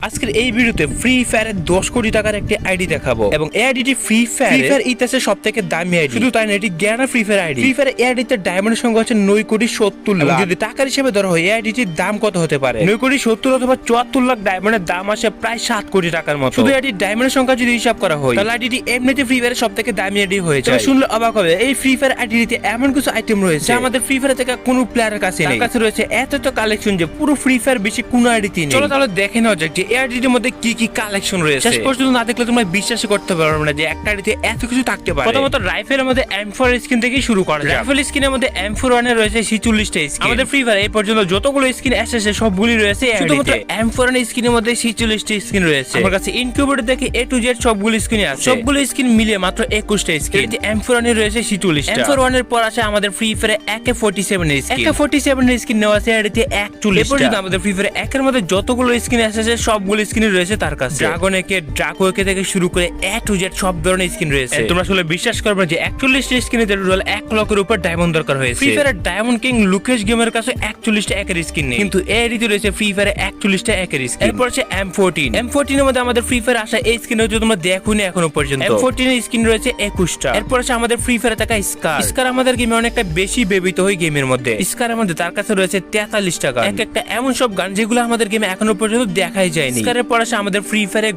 আজকের এই ভিডিওতে ফ্রি ফায়ারের 10 কোটি টাকার একটি আইডি দেখাবো এবং এই আইডিটি ফ্রি ফায়ার ইতিহাসে সবথেকে দামি আইডি। শুধু তাই না, এটি গ্যানা free fire ID. Free fire এই আইডিতে ডায়মন্ডের সংখ্যা হচ্ছে 9 কোটি 70 লাখ। যদি টাকার হিসেবে ধরা হয় এই আইডিটির দাম কত হতে পারে? 9 কোটি 70 অথবা 74 লাখ ডায়মন্ডের দাম আসে প্রায় 7 কোটি টাকার মতো। শুধু আইডির ডায়মন্ডের সংখ্যা যদি হিসাব করা হয় তাহলে আইডিটি এমনিতে ফ্রি ফায়ারের সবথেকে দামি আইডি হয়ে যায়। শুনলে অবাক হবে, এই ফ্রি ফায়ার আইডিতে এমন কিছু আইটেম রয়েছে যা আমাদের ফ্রি ফায়ার থেকে কোনো প্লেয়ারের কাছে নেই। তার কাছে রয়েছে এত কালেকশন যে পুরো ফ্রি ফায়ার বেশি কোনো আইডিতে নেই। চলো তাহলে দেখে নেওয়া যাক যে এই আইডিটির মধ্যে কি কি কালেকশন রয়েছে। শেষ পর্যন্ত না দেখলে তোমরা বিশ্বাস করতে পারবে না যে একটা আইডিতে এত কিছু থাকতে পারে। প্রথমত রাইফেলের মধ্যে M4 স্কিন থেকে শুরু করা যাক। রাইফেল স্কিনের মধ্যে M41 এর রয়েছে 46টা স্কিন। আমাদের ফ্রি ফায়ার এই পর্যন্ত যতগুলো স্কিন এসেছে সবগুলি রয়েছে এই আইডিতে। শুধুমাত্র M41 স্কিনের মধ্যে 46টা স্কিন রয়েছে। আমার কাছে ইনকিউবেটর দেখে A to Z সবগুলো স্কিন আছে। সবগুলো স্কিন মিলিয়ে মাত্র 21টা স্কিন। এতে M41 এর রয়েছে 46টা। M41 এর পর আছে আমাদের ফ্রি ফায়ারে AK47 এর স্কিন। AK47 এর স্কিন নেওয়া আছে এর 41টা। এরপর যদি আমাদের ফ্রি ফায়ারে একের মধ্যে যতগুলো স্কিন এসেছে সবগুলো স্কিন রয়েছে তার কাছে। ড্রাগন একে, ড্রাকো একে থেকে শুরু করে A to Z সব ধরনের স্কিন রয়েছে। তোমরা আসলে বিশ্বাস করবে যে 41টা স্কিনে টোটাল 1 লক্ষের উপর ডায়মন্ড দরকার হয়েছে। ফ্রি ফায়ারের ডায়মন্ড কিং লুকেশ গেমের কাছে 41টা একের স্কিন নেই, কিন্তু এই আইডিতে রয়েছে ফ্রি ফায়ারে 41টা একের স্কিন। এরপর আছে M14 এর মধ্যে আমাদের ফ্রি ফায়ার আসা এই স্কিন হচ্ছে তোমরা দেখোনি এখনো পর্যন্ত। M14 এর স্কিন রয়েছে 21টা। এরপর আছে আমাদের ফ্রি ফায়ারে থাকা স্কার আমাদের গেমে অনেকটা বেশি ব্যবহৃত হয় গেমের মধ্যে। স্কারের মধ্যে তার কাছে রয়েছে 43টা গান। একটা এমন সব গান যেগুলো আমাদের গেমে এখনো পর্যন্ত দেখাই যায়নি। স্কারের পর আছে আমাদের ফ্রি ফায়ারে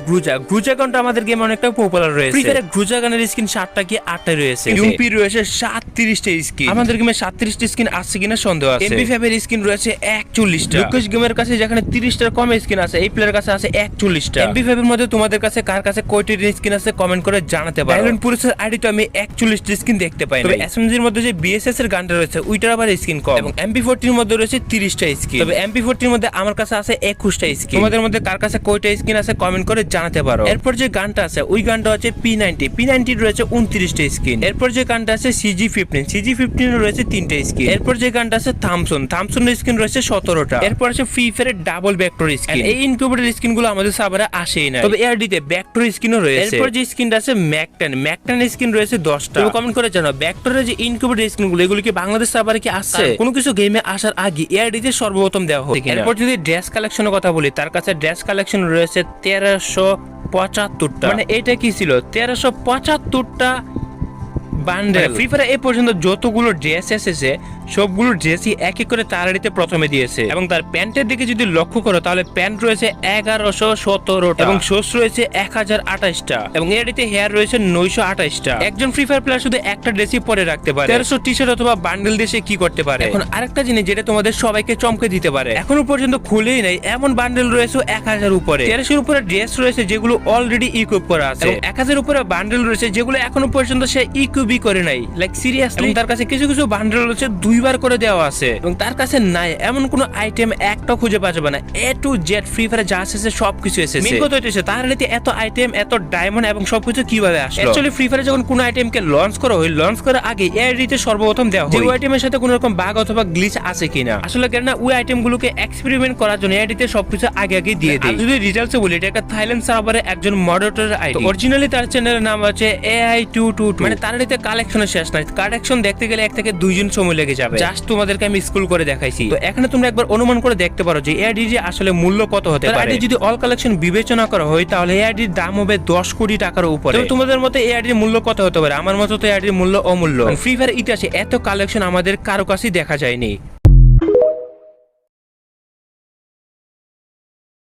গ্রুজা গানটা আমাদের গেমে অনেকটা পপুলার রয়েছে। ফ্রি ফায়ারে গ্রুজা গানের স্কিন 7টা কি 8টা রয়েছে। ইউপি রয়েছে 37টা স্কিন। আমাদের গেমে 37টা স্কিন আছে কিনা সন্দেহ আছে। MP5 এর স্কিন রয়েছে 41টা। লুকেশ গেমের কাছে যেখানে 30টার কম স্কিন আছে এই প্লেয়ারের কাছে আছে 41টা। MP5 এর মধ্যে তোমাদের কাছে কার কাছে কয়টি স্কিন আছে কমেন্ট করে জানাতে পারো। ব্যালন পুলিশের আইডি তো আমি 41টা স্কিন দেখতে পাই। তবে SMG এর মধ্যে যে BSS এর গানটা রয়েছে ওইটার আবার স্কিন কম এবং MP40 এর মধ্যে রয়েছে 30টা স্কিন। তবে MP40 এর মধ্যে আমার কাছে আছে 21টা স্কিন। তোমাদের মধ্যে কার কাছে কয়টা স্কিন আছে কমেন্ট করে জানাতে পারো। এরপর যে গানটা আছে ওই গানটা হচ্ছে P90 রয়েছে 29টা স্কিন। এরপর যে গানটা আছে CG15 এর রয়েছে 3টা স্কিন। এরপর যে গানটা আছে থামসন এর স্কিন রয়েছে 17টা। এরপর আছে ফ্রি ফায়ারের ডাবল ভেক্টর স্কিন। এই ইনকিউবেটর স্কিনগুলো আমাদের সার্ভারে আসেই না, তবে এআরডি তে ভেক্টর স্কিনও রয়েছে। এরপর যে স্কিনটা আছে ম্যাকটেন স্কিন রয়েছে 10টা। তুমি কমেন্ট করে জানাও ভেক্টরের যে ইনকিউবেটর স্কিনগুলো এগুলো কি বাংলাদেশ সার্ভারে কি আসছে? কোনো কিছু গেমে আসার আগে এআরডি তে সর্বপ্রথম দেওয়া হয়। এরপর যদি ড্রেস কালেকশনের কথা বলি তার কাছে ড্রেস কালেকশন রয়েছে 1375টা। মানে এটা কি ছিল 1375টা বান্ডেল। ফ্রি ফায়ার এই পর্যন্ত যতগুলো ড্রেস এসেছে সবগুলো ড্রেসই এক এক করে তার আইডিতে প্রথমে দিয়েছে এবং তার প্যান্টের দিকে যদি লক্ষ্য করো তাহলে প্যান্ট রয়েছে 1117টা এবং শোস রয়েছে 1028টা এবং এর আইডিতে হেয়ার রয়েছে 928টা। একজন ফ্রি ফায়ার প্লেয়ার শুধু একটা ড্রেসই পরে রাখতে পারে। 1300 টি-শার্ট অথবা বান্ডেল দেশে কি করতে পারে? এখন আরেকটা জিনিস যেটা তোমাদের সবাইকে চমকে দিতে পারে, এখনো পর্যন্ত খুলেই নাই এমন বান্ডেল রয়েছে 1000 উপরে। 1300 উপরে ড্রেস রয়েছে যেগুলো অলরেডি ইকুইপ করা আছে এবং 1000 উপরে বান্ডেল রয়েছে যেগুলো এখনো পর্যন্ত সে ইকুইপ করে নাই। লাইক সিরিয়াসলি তার কাছে কিছু বান্ডেল রয়েছে 2বার করে দেওয়া আছে এবং তার কাছে নাই এমন কোন আইটেম একটা খুঁজে পাওয়া যাবে না। A to Z ফ্রি ফায়ারে যা এসেছে সবকিছু এসেছে। মেন কথা হচ্ছে তার আইডিতে এত আইটেম, এত ডায়মন্ড এবং সবকিছু কিভাবে আসলো? অ্যাকচুয়ালি ফ্রি ফায়ারে যখন কোন আইটেমকে লঞ্চ করা হয় লঞ্চ করার আগে এই আইডিতে সর্বপ্রথম দেওয়া হয় যে ওই আইটেমের সাথে কোনো রকম বাগ অথবা গ্লিচ আছে কিনা। আসলে কেন না ওই আইটেমগুলোকে এক্সপেরিমেন্ট করার জন্য এই আইডিতে সবকিছু আগে দিয়ে দেয়। যদি রিজাল্টস বলি এটা একটা থাইল্যান্ড সার্ভারে একজন মডারেটরের আইডি। অরিজিনালি তার চ্যানেলের নাম হচ্ছে AI222। মানে তার আইডিতে কালেকশনের শেষ নাই। কালেকশন দেখতে গেলে 1 থেকে 2 জন সময় লেগে যাবে। জাস্ট তোমাদেরকে আমি স্কুল করে দেখাইছি। তো এখানে তোমরা একবার অনুমান করে দেখতে পারো যে এআইডি আসলে মূল্য কত হতে পারে। এআইডি যদি অল কালেকশন বিবেচনা করা হয় তাহলে এআইডির দাম হবে 10 কোটি টাকার উপরে। তো তোমাদের মতে এআইডির মূল্য কত হতে পারে? আমার মতে তো এআইডির মূল্য অমূল্য। ফ্রি ফায়ার ইতিহাসে এত কালেকশন আমাদের কারো কাছেই দেখা যায়নি।